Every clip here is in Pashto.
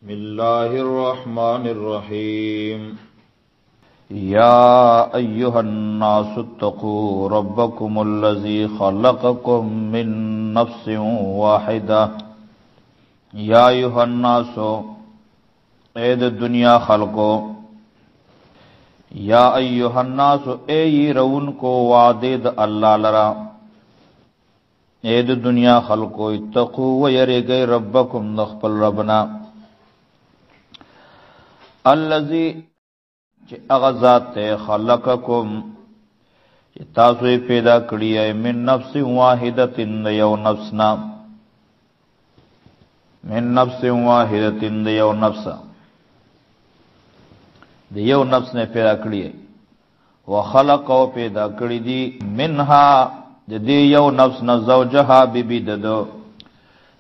بسم الله الرحمن الرحيم يا أيها الناس اتقوا ربكم الذي خلقكم من نفس واحدة يا أيها الناس اید دنیا خلقو یا ایها الناس ای رون کو وعدد اللہ لرا اید دنیا خلقو اتقو ویرگئی ربکم نخپل ربنا الذی چه اغذات خلقکم چه تاسوی پیدا کری ہے من نفس واحدت یو نفسنا من نفس واحدت یو نفسا دیو نفس نے پیدا کری ہے وخلق و پیدا کری دی منها دی یو نفس نا زوجها بی بی ددو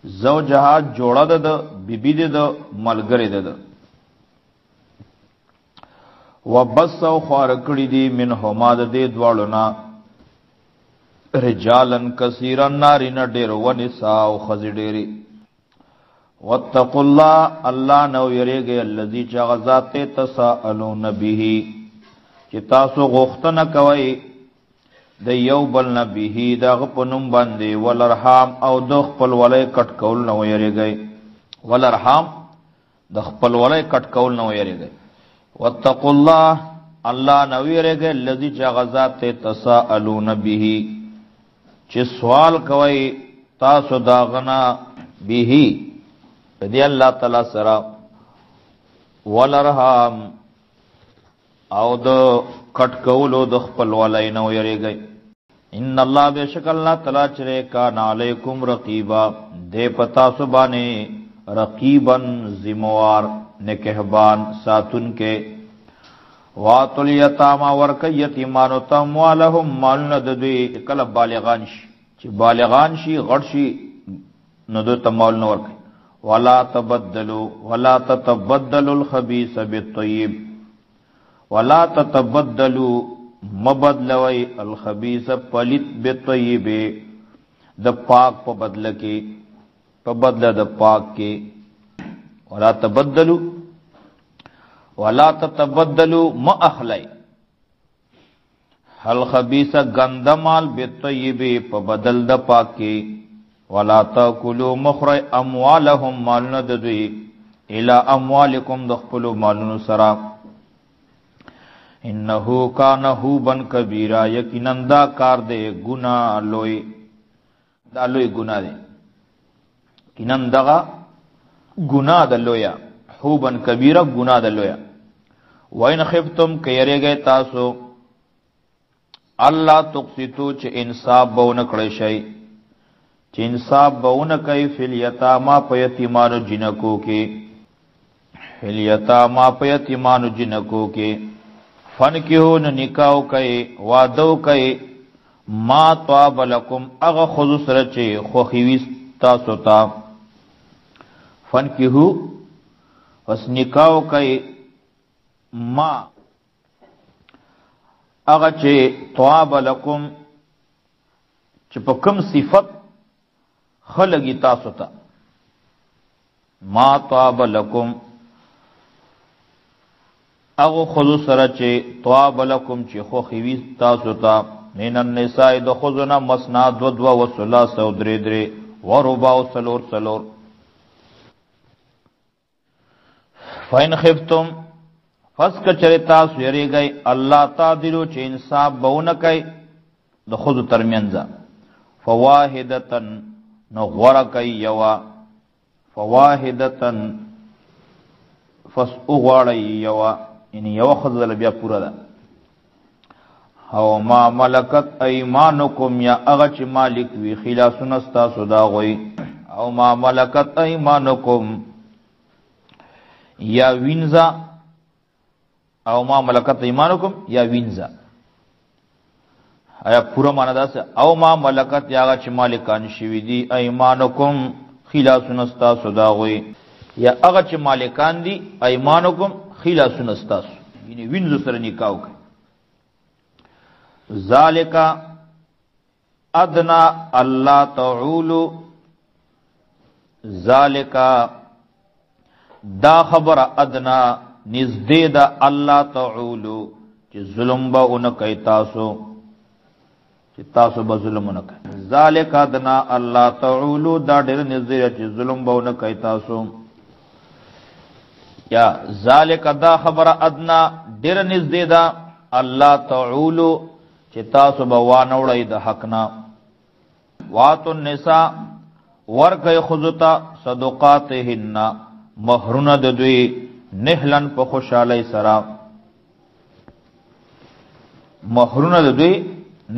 زوجها جوڑا ددو بی بی ددو ملگری ددو وبس و خوار کری دی منهما دی دوالونا رجالا کثیرا نارین دیر ونساء و خزی دیری واتقوا اللہ اللہ نو یریگے اللذی چا غزات تساءلون بیہی چی تاسو غختن کوئی دی یو بلن بیہی دا غپنم باندے والارحام او دخ پل ولی کٹ کول نو یریگے والارحام دخ پل ولی کٹ کول نو یریگے واتقوا اللہ اللہ نو یریگے اللذی چا غزات تساءلون بیہی چی سوال کوئی تاسو داغنا بیہی دی اللہ تعالی سرا والارحام او دو کٹ کولو دو خپل والینو یری گئی ان اللہ بے شک اللہ تعالی چرے کان علیکم رقیبا دے پتا سبانے رقیبا زموار نکہبان ساتن کے واتل یتاما ورک یتیمانو تموالہم مالنا ددوی کل بالغان شی چی بالغان شی غڑ شی ندو تموالنا ورکی ولا تتبدلوا الخبيث بالطيب ولا تتبدلوا مبدلوي الخبيث پلیت بالطيب د پاک په بدل کې په بدل د پاک کې ولا تتبدلوا ما اخلی الخبيث گندمال بالطيب په بدل د پاک کې ولا تاكلوا مخرج اموالهم مالنا ددوی الى اموالکم دخپلوا مالن سرا انه کان حوبا کبیرا یقینا دا کار دے گناہ لوی دا لوی گناہ دے یقینا دا گناہ دا لویا حوبا کبیرا گناہ دا لویا وَإِنْ خِفْتُمْ کیرے گئے تاسو اللہ تقسطو چھ انصاف بونکڑے شئی چی انصاب باون کئی فی الیتاما پا یتیمانو جنکو کے فی الیتاما پا یتیمانو جنکو کے فن کیون نکاو کئی وادو کئی ما طواب لکم اغا خضوص رچے خوخیویس تاسو تا فن کیو اس نکاو کئی ما اغا چے طواب لکم چی پا کم صفت خلقی تاسو تا ما طاب لکم اغو خضو سر چے طاب لکم چے خوخیوی تاسو تا من النساء دو خضونا مسنا دو دو و سلاس و درے درے و ربا و سلور سلور فین خفتم فسک چرے تاسو یری گئی اللہ تا دلو چے انصاب بونکای دو خضو ترمینزا فواہدتن نو غورا کئی یوا فواحدتن فس اغوارا یوا یعنی یوا خضل بیا پورا دا او ما ملکت ایمانکم یا اغچ مالک وی خلاص نستا صدا غوی او ما ملکت ایمانکم یا وینزا او ما ملکت ایمانکم یا وینزا آیا پورا مانا دا سے او ما ملکت یاغا چی مالکان شوی دی ایمانکم خلاص نستا صداغوی یا اغا چی مالکان دی ایمانکم خلاص نستا یعنی وینزو سر نکاو کئی ذالکا ادنا اللہ تعولو ذالکا دا خبر ادنا نزدې دا الله تعولو چې ظلم به اونکئ تاسو، چې تاسو به ظلم اونکئ. ذالک ادنا الله تعولو دا ډېر نزدې چې ظلم به اونکئ تاسو. یا ذالک دا خبر ادنا ډېر نزدې دا الله تعولو چې تاسو به وانوړئ د حق نه. واتو النساء ورکئ خذتا صدقاتهن مہرونه د دوی نهلن په خوشحالی سره، مہرونه د دوی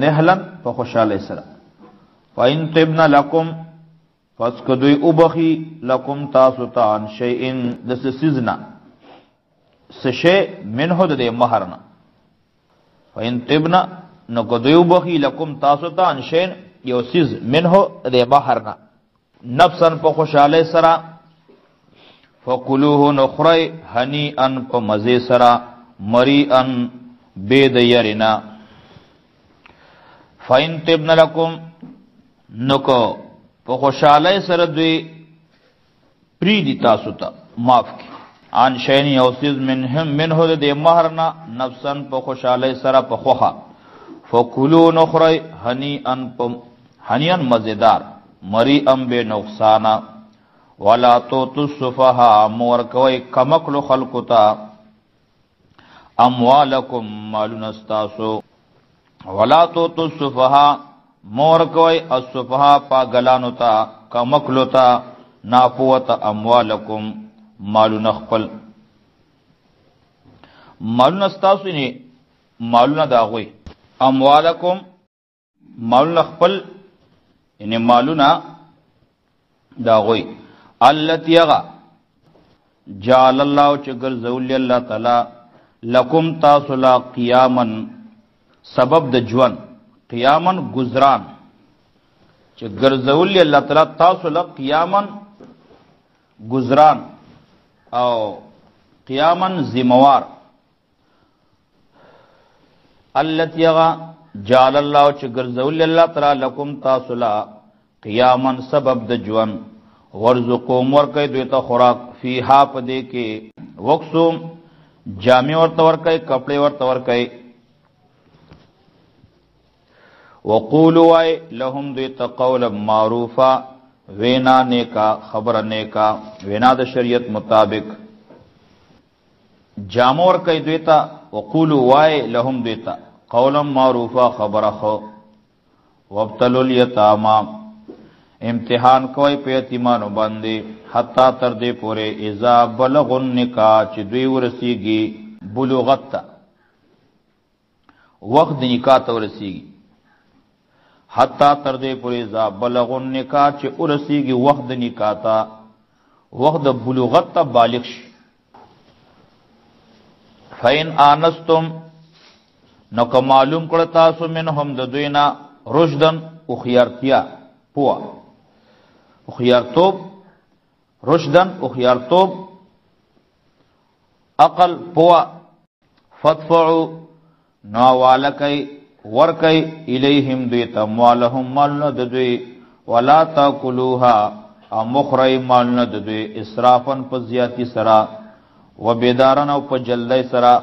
نهلن په خوشحالی سره. فإن طبن لکم پس که دوی اوبخی لکم تاسو ته عن شیئن د سیزنا سشی منه د مہرنا. فإن طبن نو که دوی اوبخی لکم تاسو ته عن شیئن یو سیز منه د مہرنا نفسن په خوشحالی سره فکلوه نخری هنیئا په مزه سره مریئا بید یرنا. فإن طبن لکم نو که په خوشحالی سره دوی پریدی تاسو ته معاف کی عن شین یو سیز منه د مہرنا نفسن په خوشحالی سره په خوخه فکلوه نخری هنیئا مزیدار مریئا بے نقصانا. ولا توتوا السفهاء مورکوی کمکلو خلقتا اموالکم مالون استاسو. ولا توتوا السفهاء مورکوی السفهاء پاگلانو تا کمکلو تا ناپوت اموالکم مالون خپل. مالون استاسو یعنی مالون داغوی، اموالکم مالون خپل یعنی مالون داغوی. التی اغا جعل اللہ چگر زولی اللہ تعالی لکم تاسلا قیامن سبب د جون، قیامن گزران چگر زولی اللہ تعالی تاسلا قیامن گزران او قیامن زموار. التی اغا جعل اللہ چگر زولی اللہ تعالی لکم تاسلا قیامن سبب د جون ورزقوم ورکای دویتا خوراک فیہا پدے کے وقسوم جامع ورطا ورکای کپڑے ورطا ورکای. وقولو آئے لهم دویتا قولا معروفا وینا نیکا خبر نیکا وینا دا شریعت مطابق. جامع ورکای دویتا وقولو آئے لهم دویتا قولا معروفا خبر خو. وابتلو الیتاما امتحان کوئی پہ یتیمانو باندے حتی تردے پورے اذا بلغن نکاح چی دوی ورسیگی بلوغت تا وقت نکاح تا ورسیگی. حتی تردے پورے اذا بلغن نکاح چی ورسیگی وقت نکاح تا وقت بلوغت تا بالغ شی. فین آنستم نکا معلوم کرتاسو منہم ددوینا رشدن اخیارتیا پوا اخیارتوب رشدن اخیارتوب عقل پوا فدفعو نوالکی ورکی الیہم دویتا موالہم مالنا ددوی ولا تاکلوها مخری مالنا ددوی اسرافن پا زیادی سرا و بیدارن او پا جلدی سرا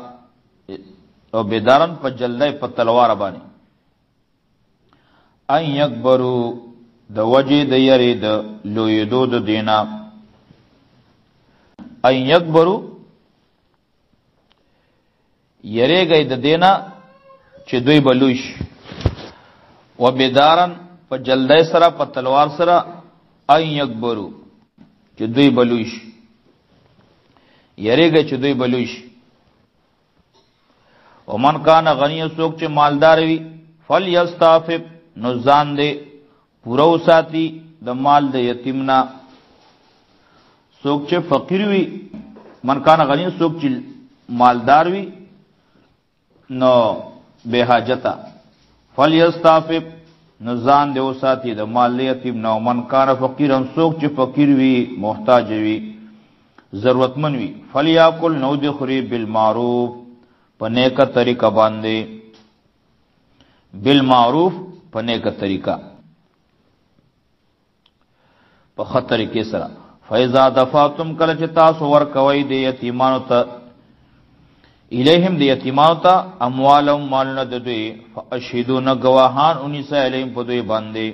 او بیدارن پا جلدی پا تلوار بانی. ان یکبرو د وجه د یری د لویدو د دینا. ان یکبرو یری گئی د دینا چې دوی بلوش و بیدارن په جلدی سره په تلوار سره ان یکبرو چې دوی بلوش یری گئی چې دوی بلوش. ومن کان غنی سوک چې مالدار وي فلیستعفف نو ځان دې پورو ساتي د مال د یتیمنا. سوک چې فقیر وي من کان غنی سوک چې مالدار وي نو بے حاجتا فلیستعفف نو ځان دې وساتي د مال د یتیمنا. من کان فقیرن سوک چې فقیر وي محتاج وي ضرورتمن وي فلیاکل نو دې خوري بالمعروف په نیکه طریقه باندې. بالمعروف په نیکه طریقه په خطر کې سره. فاذا دفعتم کله چې تاسو ورکوي د یتیمانو ته الیهم د یتیمانو ته اموالهم مالونه د دوی فاشهدون گواهان انیسا الیهم په دوی باندې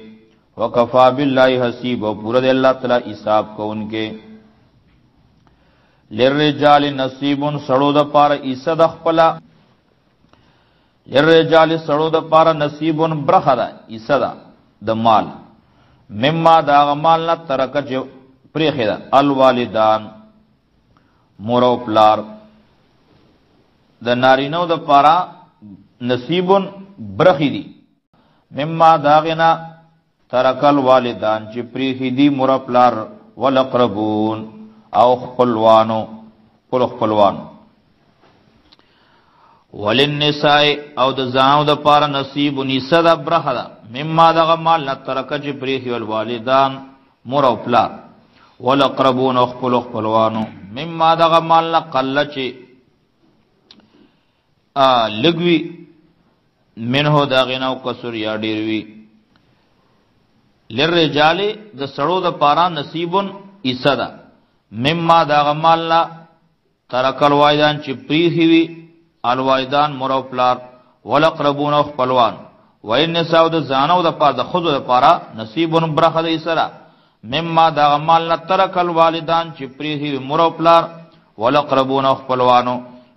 وکفا بالله حسیب او پورا دی الله تعالی حساب کوونکې للرجال نصیب سړو د پاره ایسه د خپل للرجال سړو د پاره نصیب برخه ده ایسه ده د مال مما دا مال نه ترکه چې پریخه ده الوالدان مور او پلار د نارینو د پاره نصیب برخی دي مما داغنا ترکل والدان چې پریخی دي مور او پلار ولقربون او خپلوانو خپلوانو وللنساء او د زانو د پاره نصیب نساء د برخه ده مما دغه مال نه ترکه چې پریخي والوالدان مور او پلار ولقربون او خپلوانو مما دغه مال نه قل چې لګوي منه دغه نو کسر یا ډیر وی للرجال د سړو د پاره نصیبن ایسدا مما دا غمالنا ترکل وایدان چې پریخي وی الوایدان مور او پلار ولقربون او خپلوان وان نساء د زانو د پاره د خود د پاره نصیبن برخه د اسرا مما دا غمالنا ترکل والدان چې پریخي وی مور او پلار ولقربون او خپلوانو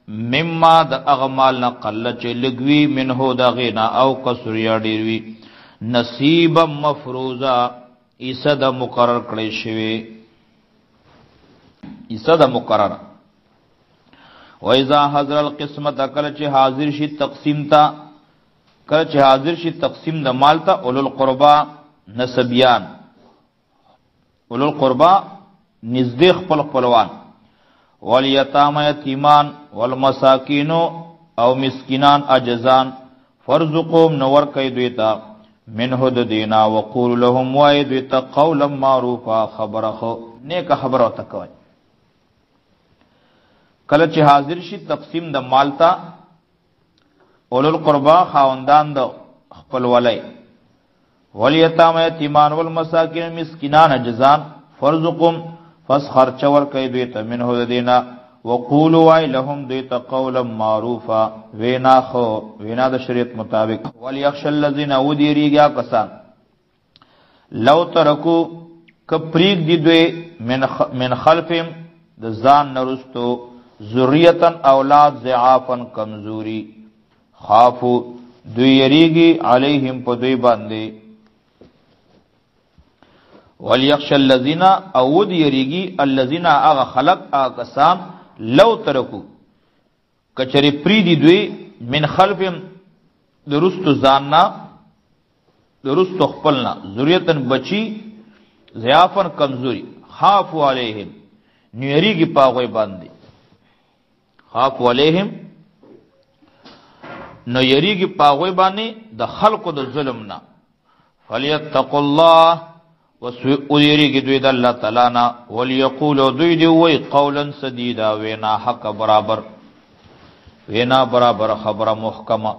مما د اغمالنا قل چې لګوي منه دا غینا او کسر یا ډیر وی نصیب مفروضه ایسد مقرر کړی شوی ایسد مقرر و اذا حضر القسمت کله چې حاضر شي تقسیم تا کله چې حاضر شي تقسیم د مال ته اولل قربا نسبیان اولل قربا نزدې خپلوان والیتام یتیمان والمساکین او مسکینان اجزان فرزقهم نور کای دویتا منه د دینا وقول لهم وای دویتا قولا معروفا خبره نیک خبره وتکوي کله چې حاضر شي تقسیم د مال ته اولل قربا خاوندان د خپل ولای ولیتام یتیمان والمساکین مسکینان اجزان فرزقهم فسخر چور کای دویتا منه د دینا وقولوا وای لهم دیتا قولا معروفا وینا د شریعت مطابق وليخشى الذين وديريگا کسان لو ترکو کپریک دی دوی من خلفهم د ځان نرستو ذریتن اولاد ضعافن کمزوری خافو دوی یریگی علیہم پا دوی باندے وليخشى الذين اود یریگی الذين اغا خلق اغا کسان لو ترکو کچری پریدی دوی من خلفهم درستو زاننا درستو خپلنا ذریتن بچی ضعافن کمزوری خافو علیہم نیریگی پاغوی باندی خافو علیہم نو یریگی پاغوی باندی د خلقو د ظلمنا فلیتقوا الله ویریگی دوی د اللہ تعالینا ولیقولو دوی دی وی قولا سدیدا وینا حق برابر وینا برابر خبر محکمه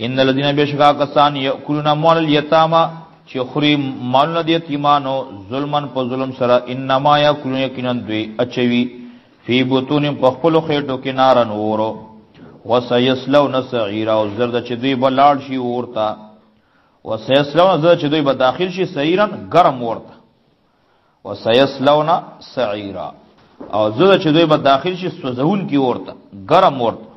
ان الذين بشکا کسان یاکلون مال الیتاما چې خوري مال د یتیمانو ظلمن په ظلم سره انما یاکلون یقینا دوی اچوي فی بطون په خپل خېټو کې نارن ورو وسيسلون سعيرا او زرد چې دوی بلاړ شي ورتا وسيسلون زرد چې دوی به داخل شي سعيرن ګرم ورتا وسيسلون سعيرا او زرد چې دوی به داخل شي سوزون کی ورتا ګرم ورتا